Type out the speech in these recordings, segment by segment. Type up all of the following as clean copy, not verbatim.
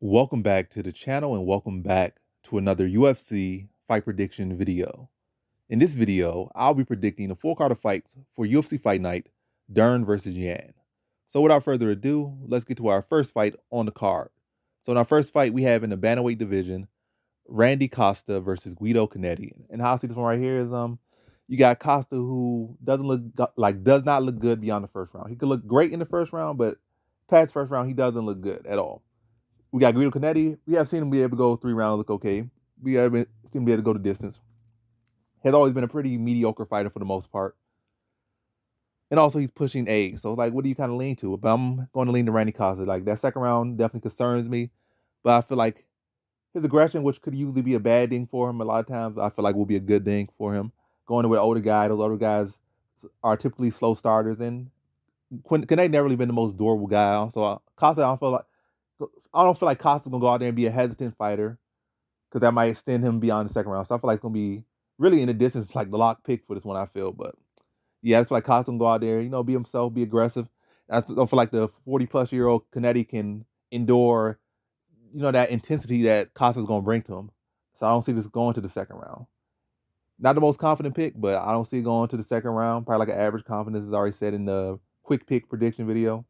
Welcome back to the channel and welcome back to another UFC fight prediction video. In this video, I'll be predicting the full card of fights for UFC Fight Night, Dern versus Yan. So without further ado, let's get to our first fight on the card. So in our first fight, we have in the bantamweight division, Randy Costa versus Guido Canedian. And how I see this one right here is you got Costa who does not look good beyond the first round. He could look great in the first round, but past first round, he doesn't look good at all. We got Guido Canetti. We have seen him be able to go 3 rounds, look okay. We have seen him be able to go the distance. Has always been a pretty mediocre fighter for the most part. And also he's pushing A. So like, what do you kind of lean to? But I'm going to lean to Randy Costa. Like that second round definitely concerns me. But I feel like his aggression, which could usually be a bad thing for him a lot of times, I feel like will be a good thing for him. Going with an older guy, those older guys are typically slow starters. And Canetti never really been the most durable guy. So Costa, I don't feel like Costa's gonna go out there and be a hesitant fighter because that might extend him beyond the second round. So I feel like it's gonna be really in the distance, like the lock pick for this one. I feel, but yeah, I just feel like Costa can go out there, be himself, be aggressive. I don't feel like the 40-plus-year-old Canetti can endure, that intensity that Costa's gonna bring to him. So I don't see this going to the second round. Not the most confident pick, but I don't see it going to the second round. Probably like an average confidence, as already said in the quick pick prediction video.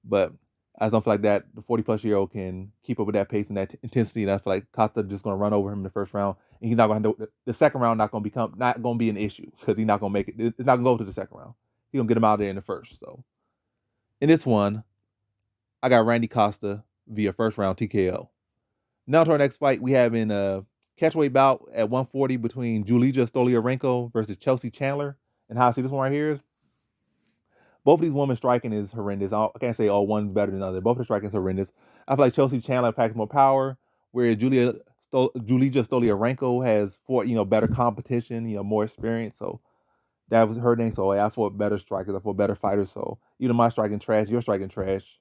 But I just don't feel like that the 40-plus-year-old can keep up with that pace and that intensity. And I feel like Costa just going to run over him in the first round, and he's not going to. The second round not going to be an issue because he's not going to make it. It's not going to go to the second round. He's going to get him out there in the first. So in this one, I got Randy Costa via first round TKO. Now to our next fight, we have in a catchweight bout at 140 between Julija Stoliarenko versus Chelsea Chandler. And how I see this one right here is both of these women striking is horrendous. I can't say one's better than the other. Both of the striking is horrendous. I feel like Chelsea Chandler packs more power, where Julija Stoliarenko has better competition, more experience. So that was her thing. So I fought better strikers. I fought better fighters. So either my striking trash, your striking trash.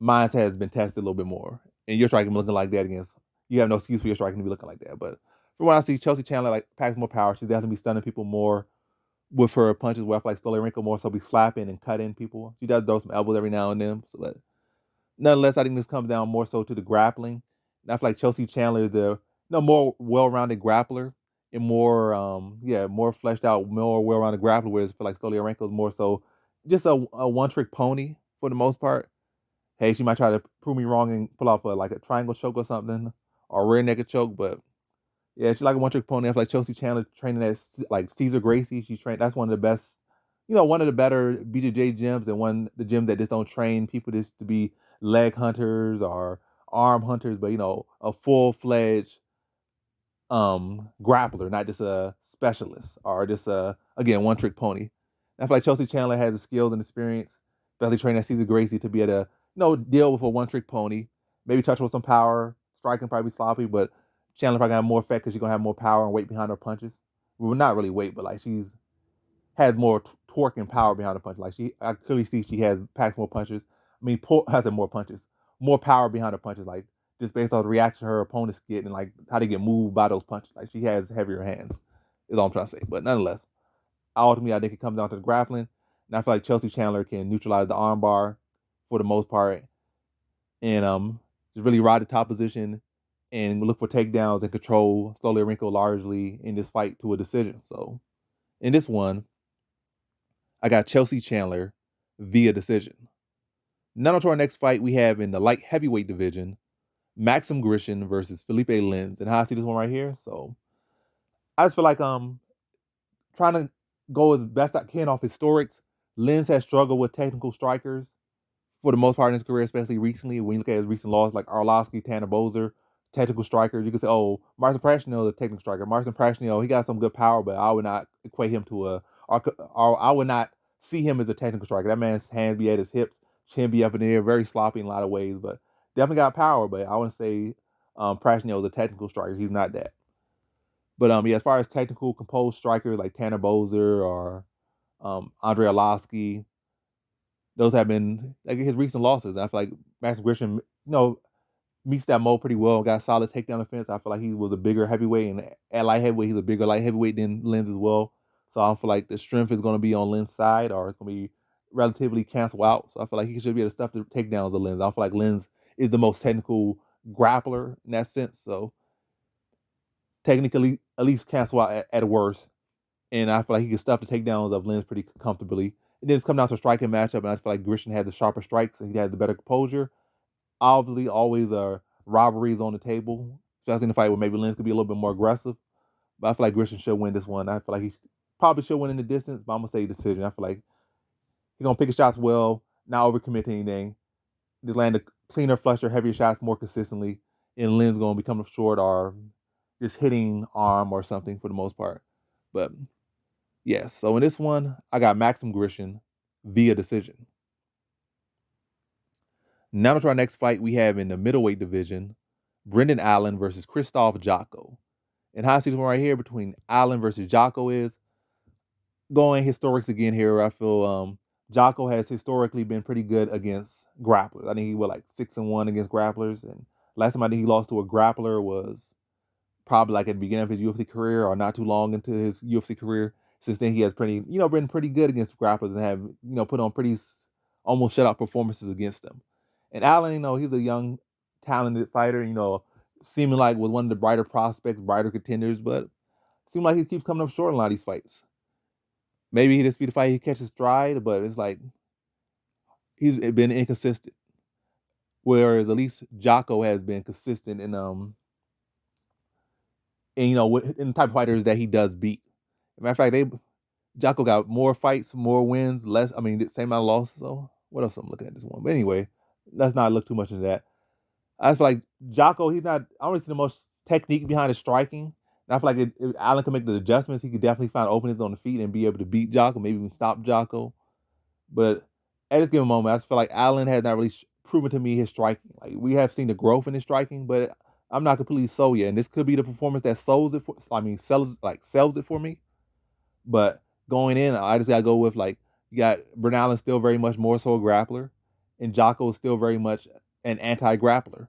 Mine has been tested a little bit more, and your striking looking like that against. You have no excuse for your striking to be looking like that. But from what I see, Chelsea Chandler packs more power. She's definitely stunning people more with her punches, where I feel like Stoliarenko more so be slapping and cutting people. She does throw some elbows every now and then. So nonetheless, I think this comes down more so to the grappling. And I feel like Chelsea Chandler is the more well-rounded grappler and more fleshed out, more well-rounded grappler. Whereas I feel like Stoliarenko is more so just a one-trick pony for the most part. Hey, she might try to prove me wrong and pull off a triangle choke or something, or a rear naked choke, but yeah, she's like a one-trick pony. I feel like Chelsea Chandler training at like Cesar Gracie. She trained. That's one of the best, one of the better BJJ gyms, and one the gym that just don't train people just to be leg hunters or arm hunters, but a full-fledged grappler, not just a specialist or just a again one-trick pony. I feel like Chelsea Chandler has the skills and experience, especially training at Cesar Gracie, to be able to deal with a one-trick pony. Maybe touch with some power. Striking probably sloppy, but Chandler probably gonna have more effect because she's gonna have more power and weight behind her punches. Well, not really weight, but like she's has more torque and power behind her punch. Like I clearly see she packs more punches. I mean, has more punches, more power behind her punches. Like just based on the reaction her opponents get and like how they get moved by those punches. Like she has heavier hands. Is all I'm trying to say. But nonetheless, ultimately I think it comes down to the grappling, and I feel like Chelsea Chandler can neutralize the armbar for the most part, and just really ride the top position and look for takedowns and control Stoliarenko largely in this fight to a decision. So in this one, I got Chelsea Chandler via decision. Now to our next fight we have in the light heavyweight division, Maxim Grisham versus Felipe Lins. And how I see this one right here. So I just feel like trying to go as best I can off historics. Lins has struggled with technical strikers for the most part in his career, especially recently. When you look at his recent losses like Arlovsky, Tanner Bozer, technical strikers, you can say, oh, Marcin Prachnio is a technical striker. Marcin Prachnio, he got some good power, but I would not equate him to or I would not see him as a technical striker. That man's hands be at his hips, chin be up in the air, very sloppy in a lot of ways, but definitely got power. But I wouldn't say Prachnio is a technical striker. He's not that. But yeah, as far as technical composed strikers like Tanner Bozer or Andrei Arlovsky, those have been like his recent losses. I feel like Max Grisham, meets that mold pretty well. Got solid takedown defense. I feel like he was a bigger heavyweight, and at light heavyweight, he's a bigger light heavyweight than Lins as well. So I feel like the strength is going to be on Lins' side, or it's going to be relatively cancel out. So I feel like he should be able to stuff the takedowns of Lins. I feel like Lins is the most technical grappler in that sense. So technically, at least cancel out at worst. And I feel like he can stuff the takedowns of Lins pretty comfortably. And then it's come down to a striking matchup, and I feel like Grisham had the sharper strikes and he had the better composure. Obviously, always robberies on the table, especially in the fight where maybe Lins could be a little bit more aggressive. But I feel like Grisham should win this one. I feel like he probably should win in the distance, but I'm going to say decision. I feel like he's going to pick his shots well, not overcommit to anything. Just land the cleaner, flusher, heavier shots more consistently. And Lins going to become short or just hitting arm or something for the most part. But yes, so in this one, I got Maxim Grisham via decision. Now to our next fight we have in the middleweight division, Brendan Allen versus Christoph Jocko. And how I see this one right here between Allen versus Jocko is going historics again here. I feel Jocko has historically been pretty good against grapplers. I think he was like 6-1 against grapplers. And last time I think he lost to a grappler was probably like at the beginning of his UFC career or not too long into his UFC career. Since then, he has been pretty good against grapplers and have, put on pretty almost shutout performances against them. And Allen, he's a young, talented fighter, seeming like was one of the brighter prospects, brighter contenders, but it seems like he keeps coming up short in a lot of these fights. Maybe this be the fight he catches stride, but it's like he's been inconsistent. Whereas at least Jocko has been consistent in in the type of fighters that he does beat. As a matter of fact, Jocko got more fights, more wins, the same amount of losses. So what else I'm looking at this one? But anyway, let's not look too much into that. I feel like Jocko, I don't see the most technique behind his striking. And I feel like if Allen can make the adjustments, he could definitely find openings on the feet and be able to beat Jocko, maybe even stop Jocko. But at this given moment, I just feel like Allen has not really proven to me his striking. Like we have seen the growth in his striking, but I'm not completely sold yet. And this could be the performance that sells it for me. But going in, I just gotta go with you got Brendan Allen still very much more so a grappler, and Jocko is still very much an anti-grappler,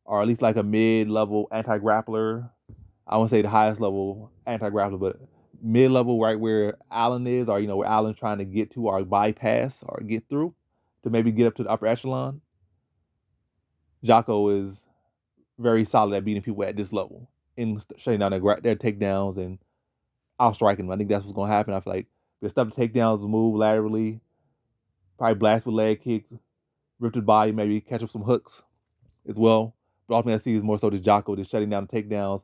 or at least like a mid-level anti-grappler. I won't say the highest level anti-grappler, but mid-level right where Allen is, or where Allen's trying to get to or bypass or get through to maybe get up to the upper echelon. Jocko is very solid at beating people at this level and shutting down their takedowns and outstriking them. I think that's what's going to happen. I feel like there's stuff to takedowns, move laterally, probably blast with leg kicks, rip to the body, maybe catch up some hooks as well. But ultimately, I see is more so the Jocko just shutting down the takedowns,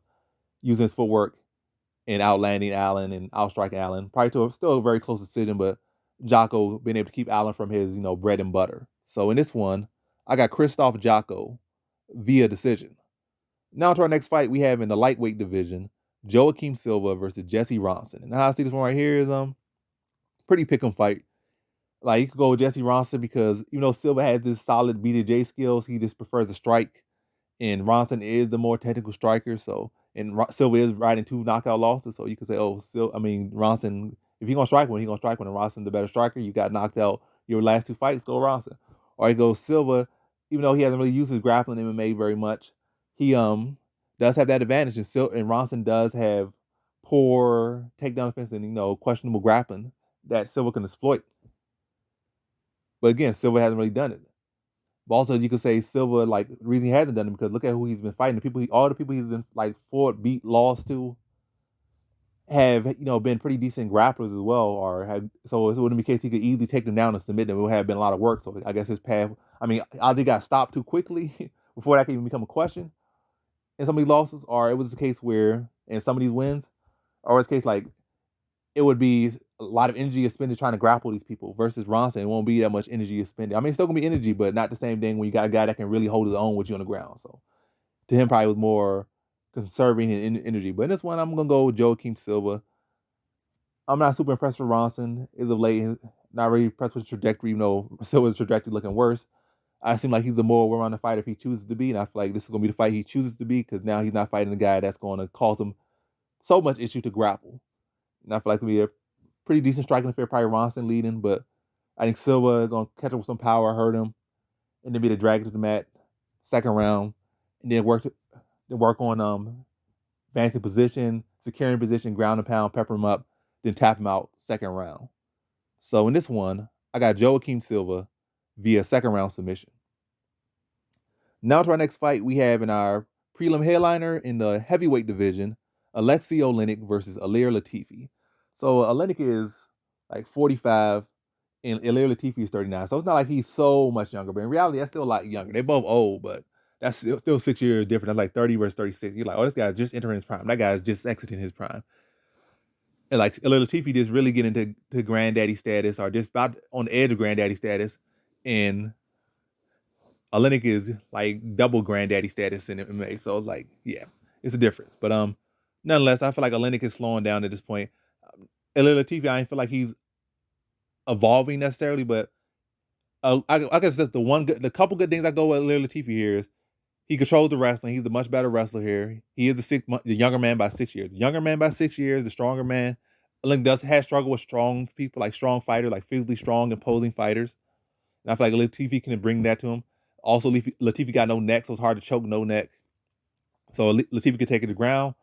using his footwork, and outlanding Allen and outstriking Allen. Probably to still a very close decision, but Jocko being able to keep Allen from his, bread and butter. So in this one, I got Christoph Jocko via decision. Now to our next fight we have in the lightweight division, Joaquim Silva versus Jesse Ronson. And how I see this one right here is pretty pick 'em fight. Like you could go with Jesse Ronson because even though Silva has this solid BJJ skills, he just prefers to strike. And Ronson is the more technical striker. So and Silva is riding 2 knockout losses. So you could say, Ronson, if he's gonna strike one, he's gonna strike one. And Ronson's the better striker. You got knocked out your last 2 fights, go Ronson. Or he goes Silva, even though he hasn't really used his grappling MMA very much, he does have that advantage. And Ronson does have poor takedown defense and questionable grappling that Silva can exploit. But again, Silva hasn't really done it. But also, you could say Silva, the reason he hasn't done it because look at who he's been fighting. All the people he's been fought, beat, lost to, have been pretty decent grapplers as well, or have. So it wouldn't be the case he could easily take them down and submit them. It would have been a lot of work. So I guess his path. Either he got stopped too quickly before that could even become a question in some of these losses, or it was the case where in some of these wins, or it's the case it would be a lot of energy expended trying to grapple these people versus Ronson. It won't be that much energy expended. It's still going to be energy, but not the same thing when you got a guy that can really hold his own with you on the ground. So to him, probably was more conserving his energy. But in this one, I'm going to go with Joaquim Silva. I'm not super impressed with Ronson as of late. Not really impressed with his trajectory, even though Silva's trajectory looking worse. I seem like he's a more well-rounded fighter if he chooses to be, and I feel like this is going to be the fight he chooses to be because now he's not fighting a guy that's going to cause him so much issue to grapple. And I feel like it'll be a pretty decent striking affair, probably Ronson leading, but I think Silva is going to catch up with some power, hurt him, and then be the drag to the mat, second round, and then work on advancing position, securing position, ground and pound, pepper him up, then tap him out second round. So in this one, I got Joaquim Silva via second round submission. Now to our next fight, we have in our prelim headliner in the heavyweight division, Alexei Olynyk versus Ilir Latifi. So Olynyk is like 45 and Ilir Latifi is 39. So it's not like he's so much younger, but in reality, that's still a lot younger. They're both old, but that's still 6 years different. That's like 30 versus 36. You're like, oh, this guy's just entering his prime. That guy's just exiting his prime. And like Ilir Latifi just really getting to granddaddy status or just about on the edge of granddaddy status. And Olynyk is like double granddaddy status in MMA. So it's like, yeah, it's a difference. But nonetheless, I feel like Olynyk is slowing down at this point. Ilir Latifi, I don't feel like he's evolving necessarily, but I guess that's the couple good things I go with Ilir Latifi here is he controls the wrestling. He's a much better wrestler here. He is the younger man by 6 years. The younger man by 6 years, the stronger man. Olynyk has struggled with strong people, like strong fighters, like physically strong, imposing fighters. And I feel like Latifi can bring that to him. Also, Latifi got no neck, so it's hard to choke no neck. So Latifi can take it to the ground.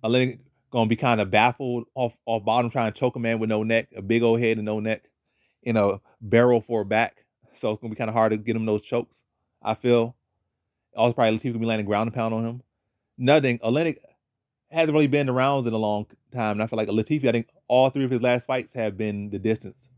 Olynyk gonna be kind of baffled off bottom, trying to choke a man with no neck, a big old head and no neck, in a barrel for a back. So it's gonna be kind of hard to get him those chokes, I feel. Also, probably Latifi gonna be landing ground and pound on him. Nothing. Olynyk hasn't really been in the rounds in a long time, and I feel like Latifi, I think all three of his last fights have been the distance.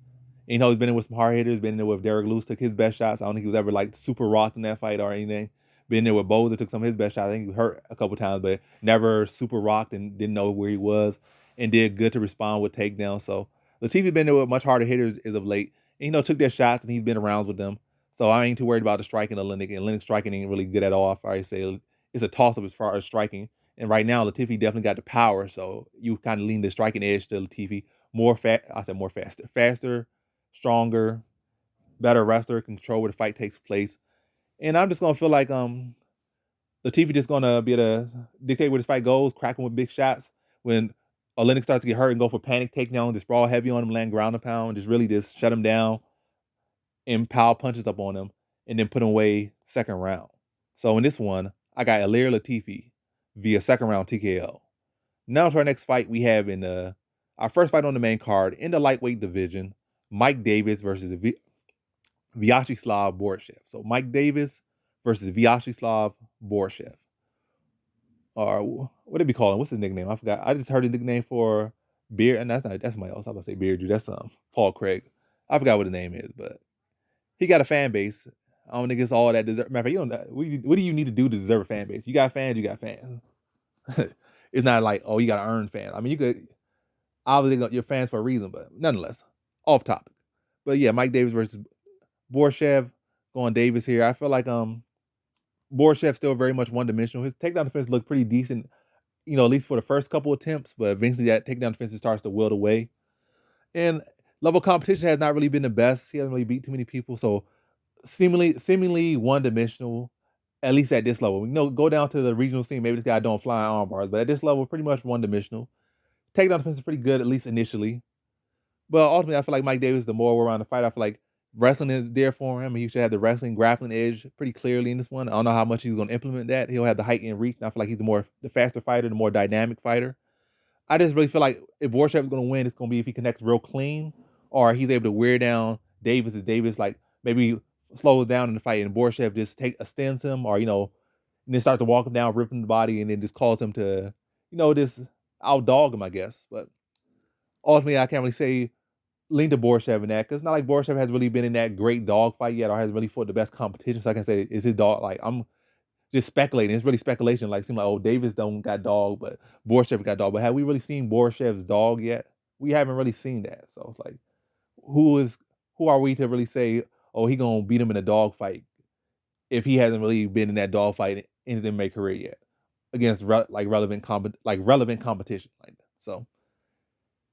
And, he's been in with some hard hitters, been in there with Derek Lewis, took his best shots. I don't think he was ever like super rocked in that fight or anything. Been there with Boza, took some of his best shots. I think he was hurt a couple times, but never super rocked and didn't know where he was and did good to respond with takedowns. So Latifi been there with much harder hitters as of late. And, took their shots and he's been around with them. So I ain't too worried about the striking of Olynyk. And Olynyk's striking ain't really good at all. I already say it's a toss-up as far as striking. And right now, Latifi definitely got the power. So you kind of lean the striking edge to Latifi. Faster, stronger, better wrestler, control where the fight takes place. And I'm just gonna feel like Latifi just gonna be able to dictate where this fight goes, crack him with big shots. When Olynyk starts to get hurt and go for panic takedown, just sprawl heavy on him, land ground and pound, just really just shut him down and power punches up on him, and then put him away second round. So in this one, I got Ilir Latifi via second round TKO. Now to our next fight, we have in our first fight on the main card in the lightweight division, Mike Davis versus Vyacheslav Borschev. So Mike Davis versus Vyacheslav Borschev. Or what did we call him? What's his nickname? I forgot. I just heard his nickname for Beard, and that's somebody else. I was about to say Beard. That's Paul Craig. I forgot what his name is, but he got a fan base. I don't think it's all that deserve. Matter of fact, you don't. What do you need to do to deserve a fan base? You got fans. You got fans. It's not like, oh, you got to earn fans. I mean, you could obviously you're fans for a reason, but nonetheless, off topic. But yeah, Mike Davis versus Borschev, going Davis here. I feel like Borschev still very much one dimensional. His takedown defense looked pretty decent, at least for the first couple attempts, but eventually that takedown defense starts to wilt away. And level competition has not really been the best. He hasn't really beat too many people, so seemingly one dimensional, at least at this level. Go down to the regional scene, maybe this guy don't fly arm bars, but at this level, pretty much one dimensional. Takedown defense is pretty good, at least initially. But ultimately, I feel like Mike Davis, the more we're around the fight, I feel like wrestling is there for him. He should have the wrestling grappling edge pretty clearly in this one. I don't know how much he's going to implement that. He'll have the height and reach. And I feel like he's the faster fighter, the more dynamic fighter. I just really feel like if Borschev is going to win, it's going to be if he connects real clean, or he's able to wear down Davis. As Davis like maybe slows down in the fight, and Borschev just extends him, or and then start to walk him down, rip him the body, and then just cause him to just outdog him, I guess. But ultimately, I can't really say lean to Borschev in that, because it's not like Borschev has really been in that great dog fight yet, or has really fought the best competition. So I can say, is his dog, like, I'm just speculating. It's really speculation. Like, seem like, oh, Davis don't got dog, but Borschev got dog. But have we really seen Borshev's dog yet? We haven't really seen that. So it's like, who are we to really say, oh, he gonna beat him in a dog fight if he hasn't really been in that dog fight in his MMA career yet against relevant competition like that. So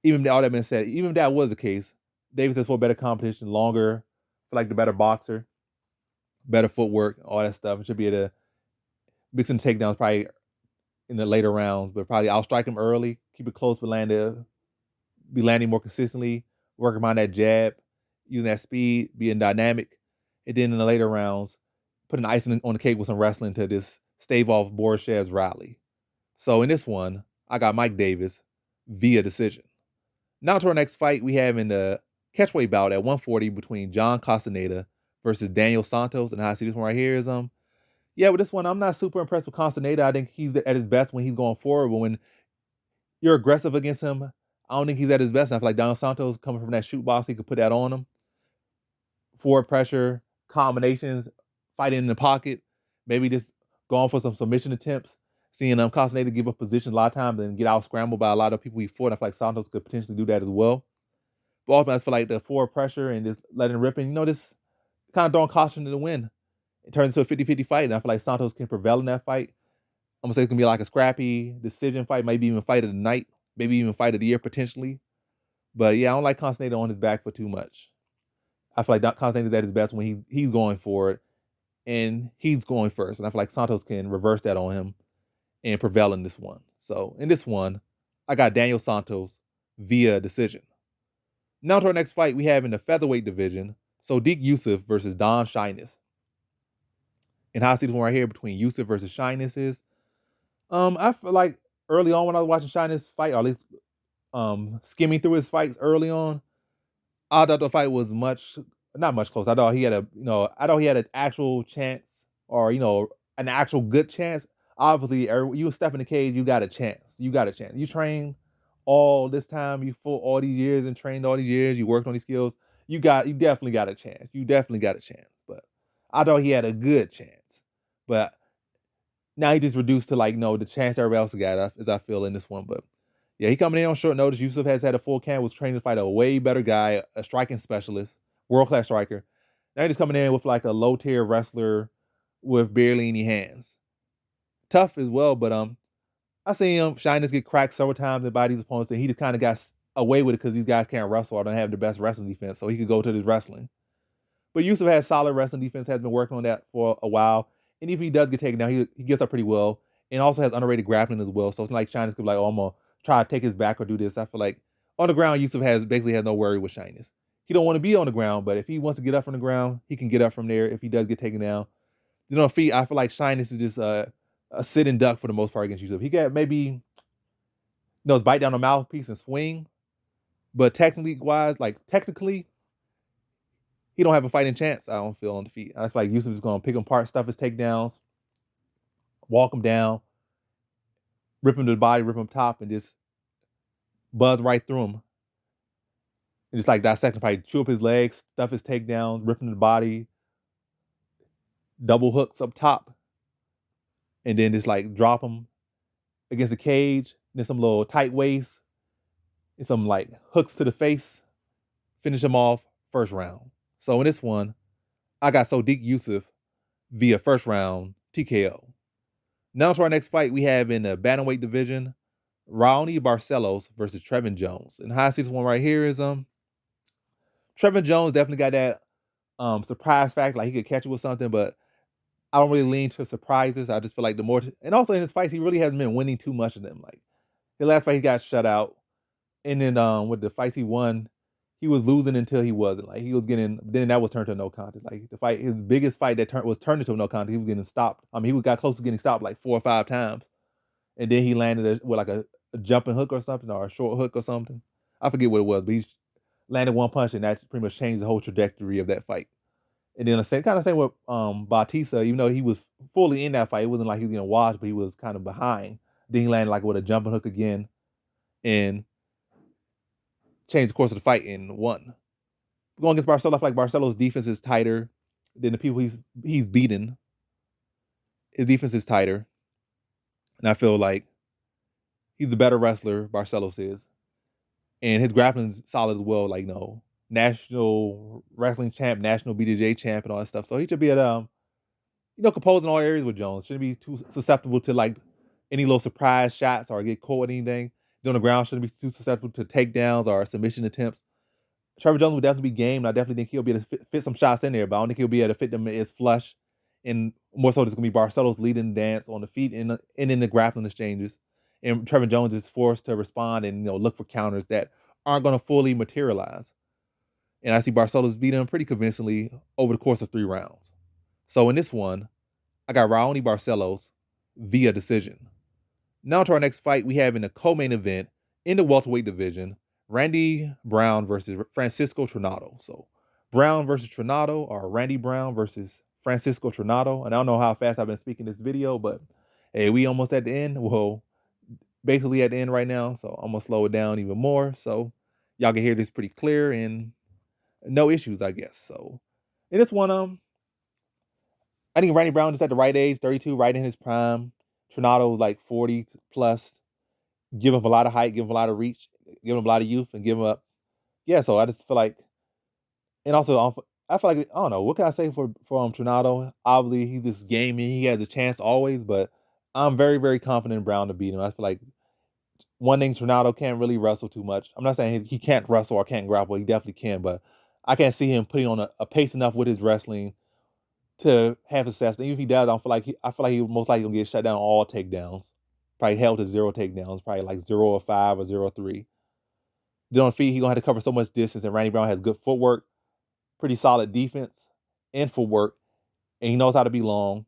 even all that being said, even if that was the case, Davis has fought better competition, longer, for like the better boxer, better footwork, all that stuff. It should be able to mix some takedowns probably in the later rounds, but probably outstrike him early, keep it close, but be landing more consistently, working on that jab, using that speed, being dynamic, and then in the later rounds, putting icing on the cake with some wrestling to just stave off Borshev's rally. So in this one, I got Mike Davis via decision. Now to our next fight, we have in the catchweight bout at 140 between John Castaneda versus Daniel Santos. And how I see this one right here is Yeah, with this one, I'm not super impressed with Castaneda. I think he's at his best when he's going forward, but when you're aggressive against him, I don't think he's at his best. And I feel like Don Santos coming from that shoot box, he could put that on him. Forward pressure, combinations, fighting in the pocket, maybe just going for some submission attempts, seeing Castaneda give up position a lot of times and get out scrambled by a lot of people he fought. I feel like Santos could potentially do that as well. But ultimately, I feel like the forward pressure and just letting rip, and this kind of throwing caution to the wind. It turns into a 50-50 fight, and I feel like Santos can prevail in that fight. I'm gonna say it's gonna be like a scrappy decision fight, maybe even fight of the night, maybe even fight of the year potentially. But yeah, I don't like Castaneda on his back for too much. I feel like Castaneda's at his best when he's going for it and he's going first. And I feel like Santos can reverse that on him and prevail in this one. So in this one, I got Daniel Santos via decision. Now to our next fight, we have in the featherweight division, Sodiq Youssef versus Don Shyness. And how I see this one right here between Youssef versus Shyness is, I feel like early on when I was watching Shyness fight, or at least skimming through his fights early on, I thought the fight was not much close. I thought he had an actual chance, or an actual good chance. Obviously, you step in the cage, you got a chance. You got a chance. You train all this time, you fought all these years and trained all these years. You worked on these skills. You definitely got a chance. You definitely got a chance. But I thought he had a good chance. But now he just reduced to the chance everybody else got, as I feel in this one. But yeah, he coming in on short notice. Youssef has had a full camp, was trained to fight a way better guy, a striking specialist, world-class striker. Now he's coming in with like a low-tier wrestler with barely any hands. Tough as well, but I seen Shyness get cracked several times by these opponents, and he just kind of got away with it because these guys can't wrestle or don't have the best wrestling defense, so he could go to this wrestling. But Youssef has solid wrestling defense, has been working on that for a while. And even if he does get taken down, he gets up pretty well. And also has underrated grappling as well. So it's not like Shyness could be like, oh, I'm going to try to take his back or do this. I feel like on the ground, Youssef basically has no worry with Shyness. He don't want to be on the ground, but if he wants to get up from the ground, he can get up from there if he does get taken down. Feet, I feel like Shyness is just a sitting duck for the most part against Youssef. He got maybe bite down the mouthpiece and swing. But technically, he don't have a fighting chance, I don't feel, on the feet. I feel like Youssef is going to pick him apart, stuff his takedowns, walk him down, rip him to the body, rip him top, and just buzz right through him. And just dissect him, probably chew up his legs, stuff his takedowns, rip him to the body, double hooks up top, and then just drop him against the cage, then some little tight waist, and some hooks to the face, finish him off first round. So in this one, I got Sodiq Youssef via first round TKO. Now to our next fight, we have in the bantamweight division, Raoni Barcelos versus Trevin Jones. And how I see this one right here is Trevin Jones definitely got that surprise factor, he could catch you with something, but I don't really lean to surprises. I just feel like and also in his fights, he really hasn't been winning too much of them. The last fight he got shut out, and then with the fights he won, he was losing until he wasn't. He was getting, then that was turned to a no contest. The fight, his biggest fight that was turned into a no contest, he was getting stopped. I mean, he got close to getting stopped 4 or 5 times. And then he landed with a jumping hook or something, or a short hook or something. I forget what it was, but he landed one punch, and that pretty much changed the whole trajectory of that fight. And then the same with Bautista, even though he was fully in that fight, it wasn't like he was getting washed, but he was kind of behind. Then he landed with a jumping hook again and changed the course of the fight and won. Going against Barcelos, I feel like Barcelos' defense is tighter than the people he's beaten. His defense is tighter. And I feel like he's a better wrestler, Barcelos is. And his grappling is solid as well, national wrestling champ, national BJJ champ, and all that stuff. So he should be at composing all areas with Jones. Shouldn't be too susceptible to any little surprise shots or get caught with anything. On the ground, shouldn't be too susceptible to takedowns or submission attempts. Trevor Jones would definitely be game, and I definitely think he'll be able to fit some shots in there, but I don't think he'll be able to fit them as flush. And more so, it's going to be Barcelos leading the dance on the feet and in the grappling exchanges. And Trevor Jones is forced to respond and look for counters that aren't going to fully materialize. And I see Barcelos beat him pretty convincingly over the course of 3 rounds. So in this one, I got Raoni Barcelos via decision. Now to our next fight, we have in the co-main event in the welterweight division, Randy Brown versus Francisco Trinaldo. So Brown versus Trinaldo, or Randy Brown versus Francisco Trinado. And I don't know how fast I've been speaking this video, but hey, we almost at the end. Well, basically at the end right now, so I'm gonna slow it down even more so y'all can hear this pretty clear and no issues, I guess. So in this one, I think Randy Brown just at the right age, 32, right in his prime. Trinado was like 40 plus, give him a lot of height, give him a lot of reach, give him a lot of youth, and give him up. Yeah, so I just feel like, and also I feel like I don't know what can I say for Trinado. Obviously, he's just gaming. He has a chance always, but I'm very very confident in Brown to beat him. I feel like one thing Trinado can't really wrestle too much. I'm not saying he can't wrestle or can't grapple. He definitely can, but I can't see him putting on a pace enough with his wrestling to have success. And even if he does, I feel like he most likely gonna get shut down on all takedowns. Probably held to 0 takedowns, probably like 0 or 5 or 0 or 3. Then on feet, he's gonna have to cover so much distance, and Randy Brown has good footwork, pretty solid defense, and footwork, and he knows how to be long.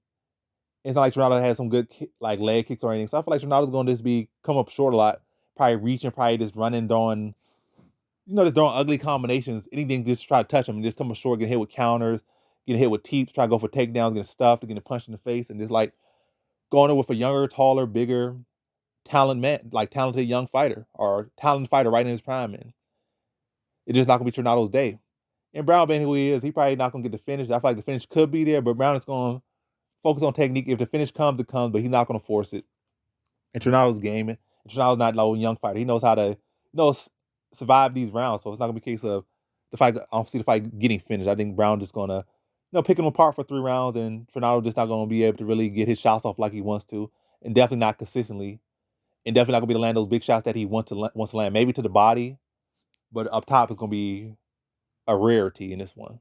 It's not like Ronaldo has some good like leg kicks or anything. So I feel like Ronaldo's going to just be come up short a lot, probably reaching, probably just running, throwing, just throwing ugly combinations. Anything just to try to touch him and just come up short, get hit with counters, get hit with teeps, try to go for takedowns, getting stuffed, getting punched in the face, and just like going in with a younger, taller, bigger, talented young fighter or talented fighter right in his prime. And it's just not going to be Ronaldo's day. And Brown being who he is, he probably not going to get the finish. I feel like the finish could be there, but Brown is going to focus on technique. If the finish comes, it comes, but he's not going to force it. And Tornado's gaming. And Tornado's not no young fighter. He knows how to survive these rounds. So it's not going to be a case of the fight. I don't see the fight getting finished. I think Brown just going to pick him apart for 3 rounds, and Tornado just not going to be able to really get his shots off like he wants to, and definitely not consistently, and definitely not going to be able to land those big shots that he wants to land. Maybe to the body, but up top is going to be a rarity in this one.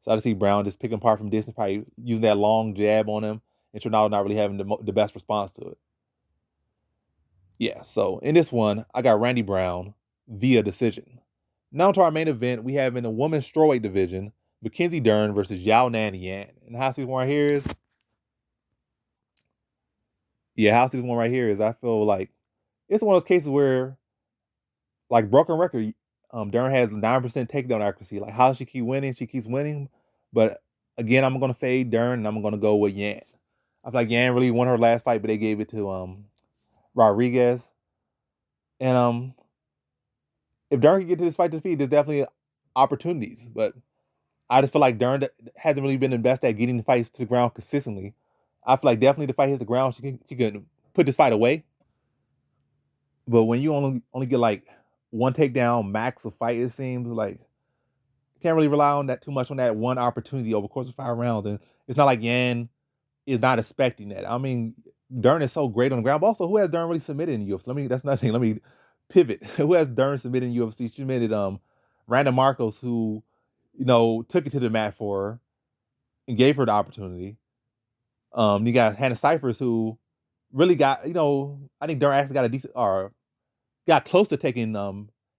So I just see Brown just picking apart from distance, probably using that long jab on him, and Trinado not really having the best response to it. Yeah, so in this one, I got Randy Brown via decision. Now to our main event, we have in the women's strawweight division, Mackenzie Dern versus Yao Nan Yan. And how this one right here is, how this one right here is, I feel like it's one of those cases where, like broken record, Dern has 9% takedown accuracy. Like how she keep winning, she keeps winning. But again, I'm gonna fade Dern and I'm gonna go with Yan. I feel like Yan really won her last fight, but they gave it to Rodriguez. And if Dern can get to this fight defeat, there's definitely opportunities. But I just feel like Dern hasn't really been the best at getting the fights to the ground consistently. I feel like definitely the fight hits the ground, she can put this fight away. But when you only get like one takedown max of fight, it seems like can't really rely on that too much on that one opportunity over the course of 5 rounds. And it's not like Yan is not expecting that. I mean, Dern is so great on the ground. But also, who has Dern really submitted in the UFC? That's nothing. Let me pivot. Who has Dern submitted in UFC? She submitted Randa Marcos, who took it to the mat for her and gave her the opportunity. You got Hannah Cyphers, who really got I think Dern actually got a decent or got close to taking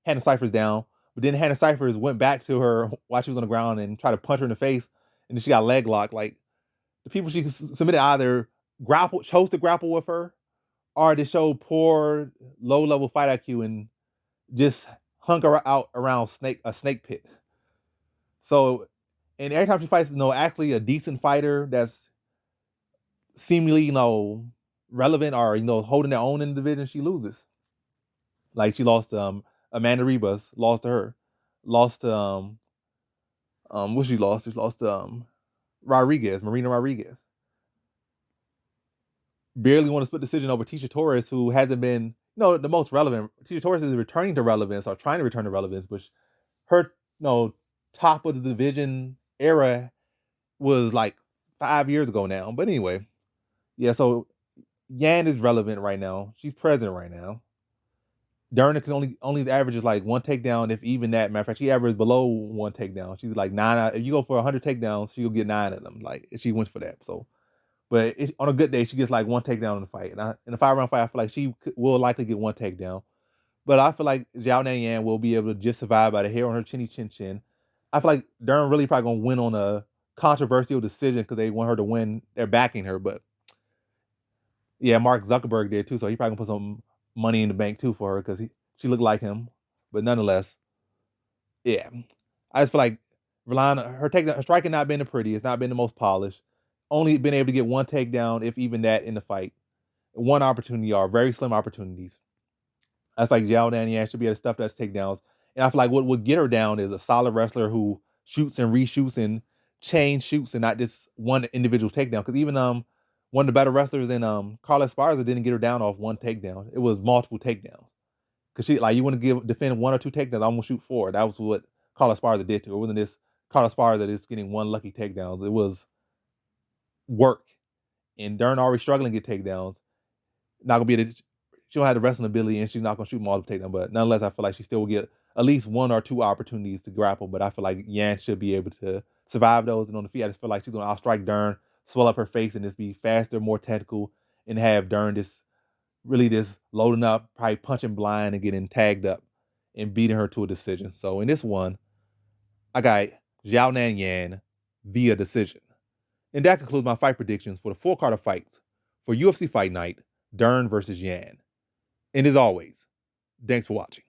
Hannah Cyphers down, but then Hannah Cyphers went back to her while she was on the ground and tried to punch her in the face, and then she got leg locked. Like the people she submitted either chose to grapple with her, or they showed poor low level fight IQ and just hung her out around a snake pit. So, and every time she fights, actually a decent fighter that's seemingly relevant or holding their own in the division, she loses. Like she lost to Amanda Ribas, lost to her, lost to what she lost? She lost to Marina Rodriguez. Barely won a split decision over Tecia Torres, who hasn't been the most relevant. Tecia Torres is returning to relevance or trying to return to relevance, but her top of the division era was like 5 years ago now. But anyway, yeah. So Yan is relevant right now. She's present right now. Dern can only averages like 1 takedown, if even that. Matter of fact, she averages below 1 takedown. She's like 9. If you go for 100 takedowns, she'll get 9 of them. Like she went for that. So, but on a good day, she gets like 1 takedown in the fight. And in a 5-round fight, I feel like she will likely get 1 takedown. But I feel like Yao Nan Yan will be able to just survive by the hair on her chinny chin chin. I feel like Dern really probably gonna win on a controversial decision because they want her to win. They're backing her, but yeah, Mark Zuckerberg did too, so he probably gonna put some money in the bank too for her because she looked like him. But nonetheless, yeah, I just feel like Her striking not been the prettiest, not been the most polished. Only been able to get one takedown, if even that, in the fight. One opportunity, are very slim opportunities. I feel like Zhao Nanian should be able to stuff that takedowns. And I feel like what would get her down is a solid wrestler who shoots and reshoots and chain shoots and not just one individual takedown. Because even one of the better wrestlers in Carla Esparza didn't get her down off one takedown. It was multiple takedowns. Because she, like, you want to defend one or two takedowns, I'm gonna shoot four. That was what Carla Esparza did to her. It wasn't this Carla Esparza just getting one lucky takedowns. It was work. And Dern already struggling to get takedowns. Not gonna be she don't have the wrestling ability, and she's not gonna shoot multiple takedowns. But nonetheless, I feel like she still will get at least one or two opportunities to grapple. But I feel like Yan should be able to survive those. And on the feet, I just feel like she's gonna outstrike Dern, swell up her face, and just be faster, more technical, and have Dern just really just loading up, probably punching blind and getting tagged up and beating her to a decision. So in this one, I got Zhao Nanian via decision. And that concludes my fight predictions for the full card of fights for UFC Fight Night, Dern versus Yan. And as always, thanks for watching.